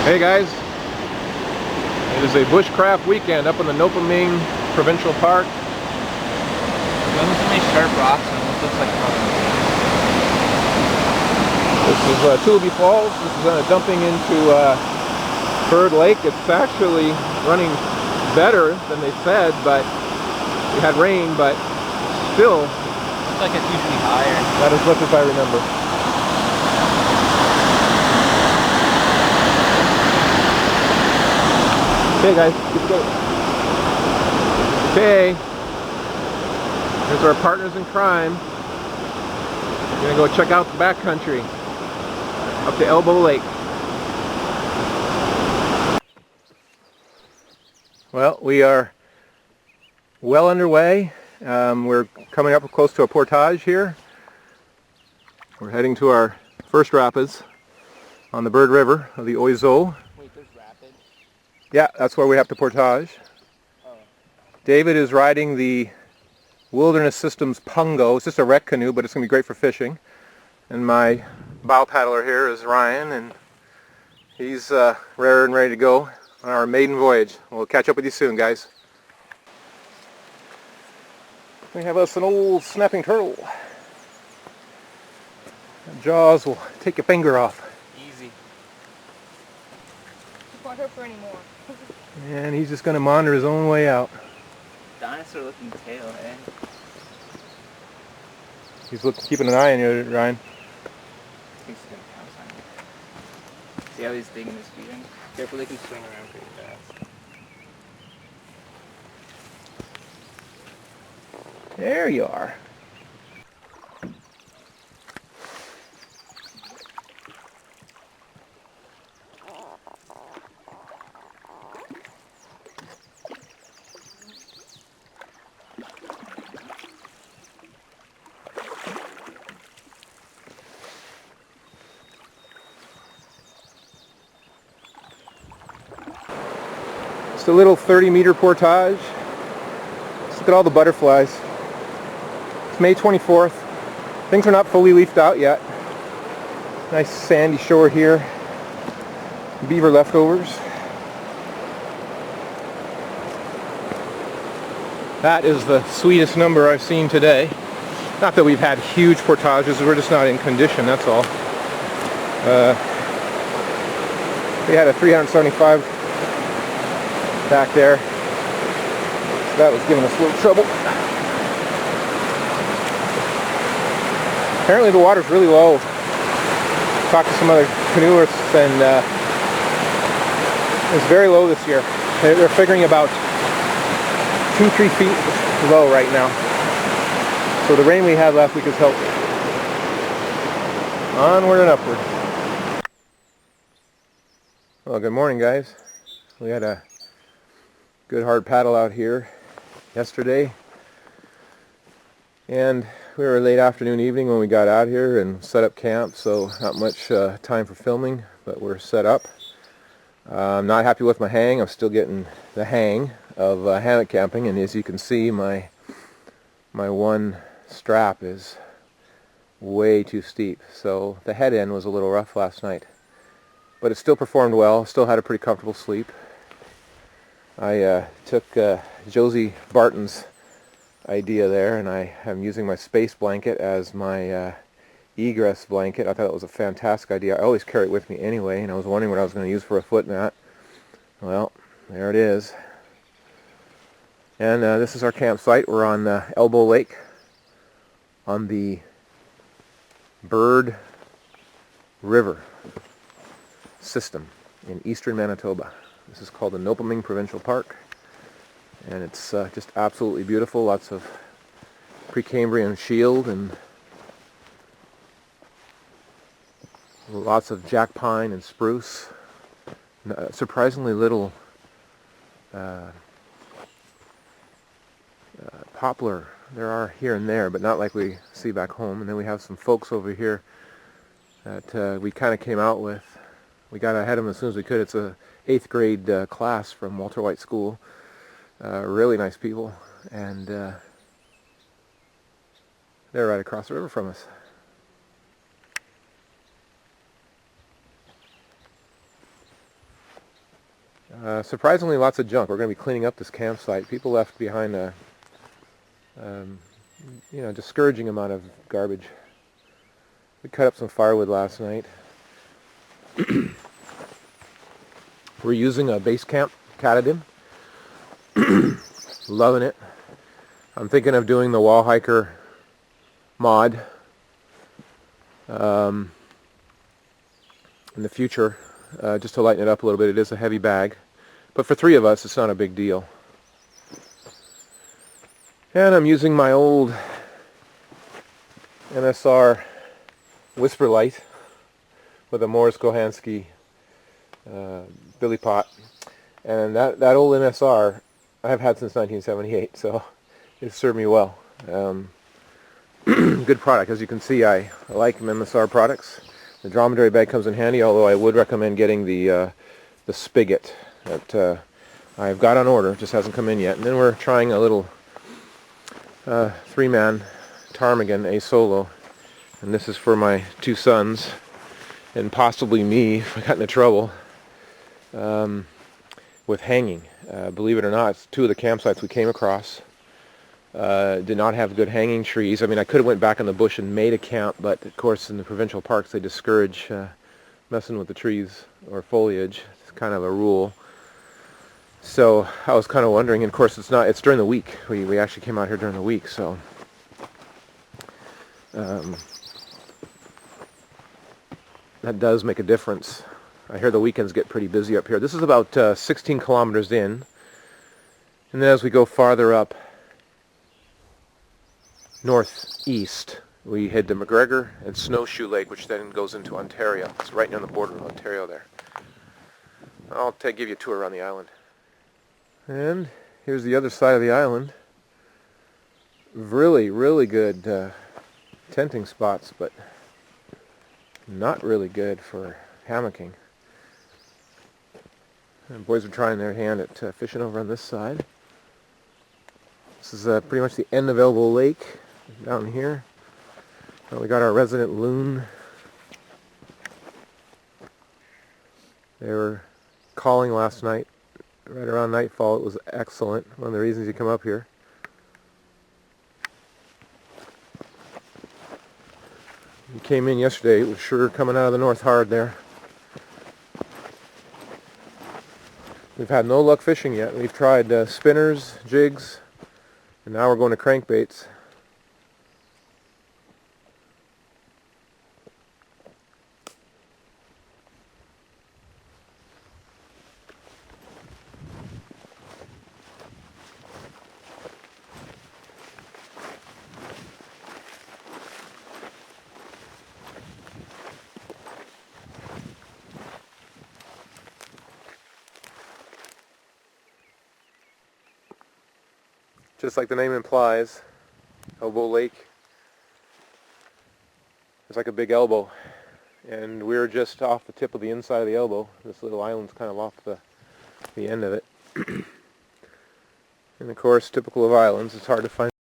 Hey guys, it is a bushcraft weekend up in the Nopaming Provincial Park. Those are many sharp rocks and it looks like This is Tulby Falls. This is dumping into Bird Lake. It's actually running better than they said, but we had rain, but still. Looks like it's usually higher. Not as much as I remember. Okay guys, keep going. Okay, here's our partners in crime. We're gonna go check out the backcountry up to Elbow Lake. Well, we are well underway. We're coming up close to a portage here. We're heading to our first rapids on the Bird River of the Oiseau. Wait, there's rapids? Yeah, that's where we have to portage. Oh. David is riding the Wilderness Systems Pungo. It's just a wreck canoe, but it's going to be great for fishing. And my bow paddler here is Ryan, and he's rare and ready to go on our maiden voyage. We'll catch up with you soon, guys. We have us an old snapping turtle. Jaws will take your finger off. Easy. Don't want her for anymore. And he's just going to maunder his own way out. Dinosaur looking tail, eh? He's keeping an eye on you, Ryan. He's gonna pounce on you. See how he's digging his feet in? Careful, they can swing around pretty fast. There you are. Just a little 30-meter portage. Just look at all the butterflies. It's May 24th. Things are not fully leafed out yet. Nice sandy shore here. Beaver leftovers. That is the sweetest number I've seen today. Not that we've had huge portages, we're just not in condition, that's all. We had a 375 back there. So that was giving us a little trouble. Apparently the water's really low. Talked to some other canoeists and it's very low this year. They're figuring about 2-3 feet low right now. So the rain we had last week has helped. Onward and upward. Well, good morning, guys. We had a good hard paddle out here yesterday, and we were late afternoon evening when we got out here and set up camp, so not much time for filming, but we're set up. I'm not happy with my hang. I'm still getting the hang of hammock camping, and as you can see, my one strap is way too steep, so the head end was a little rough last night, but it still performed well. Still had a pretty comfortable sleep. I took Josie Barton's idea there, and I am using my space blanket as my egress blanket. I thought it was a fantastic idea. I always carry it with me anyway, and I was wondering what I was going to use for a foot mat. Well, there it is. And this is our campsite. We're on Elbow Lake on the Bird River system in eastern Manitoba. This is called the Nopaming Provincial Park, and it's just absolutely beautiful. Lots of Precambrian shield and lots of jack pine and spruce. Surprisingly little poplar. There are here and there, but not like we see back home. And then we have some folks over here that we kind of came out with. We got ahead of them as soon as we could. It's a 8th grade class from Walter White School. Really nice people, and they're right across the river from us. Surprisingly, lots of junk. We're going to be cleaning up this campsite. People left behind a discouraging amount of garbage. We cut up some firewood last night. We're using a base camp Katadyn. Loving it. I'm thinking of doing the wall hiker mod in the future, just to lighten it up a little bit. It is a heavy bag, but for 3 of us it's not a big deal. And I'm using my old MSR Whisper Light with a Morris Kohansky billy pot, and that old MSR I have had since 1978, so it served me well. Good product. As you can see, I like MSR products. The dromedary bag comes in handy, although I would recommend getting the spigot that I've got on order, just hasn't come in yet. And then we're trying a little 3-man ptarmigan, a solo, and this is for my 2 sons and possibly me if I got into trouble with hanging. Believe it or not, 2 of the campsites we came across did not have good hanging trees. I mean, I could have went back in the bush and made a camp, but of course in the provincial parks they discourage messing with the trees or foliage. It's kind of a rule. So I was kind of wondering, and of course it's during the week. We actually came out here during the week, so that does make a difference. I hear the weekends get pretty busy up here. This is about 16 kilometers in, and then as we go farther up northeast, we head to McGregor and Snowshoe Lake, which then goes into Ontario. It's right near the border of Ontario there. I'll give you a tour around the island. And here's the other side of the island. Really, really good tenting spots, but not really good for hammocking. And the boys are trying their hand at fishing over on this side. This is pretty much the end of Elbow Lake down here. We got our resident loon. They were calling last night, right around nightfall. It was excellent. One of the reasons you come up here. You came in yesterday, it was sure coming out of the north hard there. We've had no luck fishing yet. We've tried spinners, jigs, and now we're going to crankbaits. Just like the name implies, Elbow Lake is like a big elbow, and we're just off the tip of the inside of the elbow. This little island's kind of off the end of it. And of course, typical of islands, it's hard to find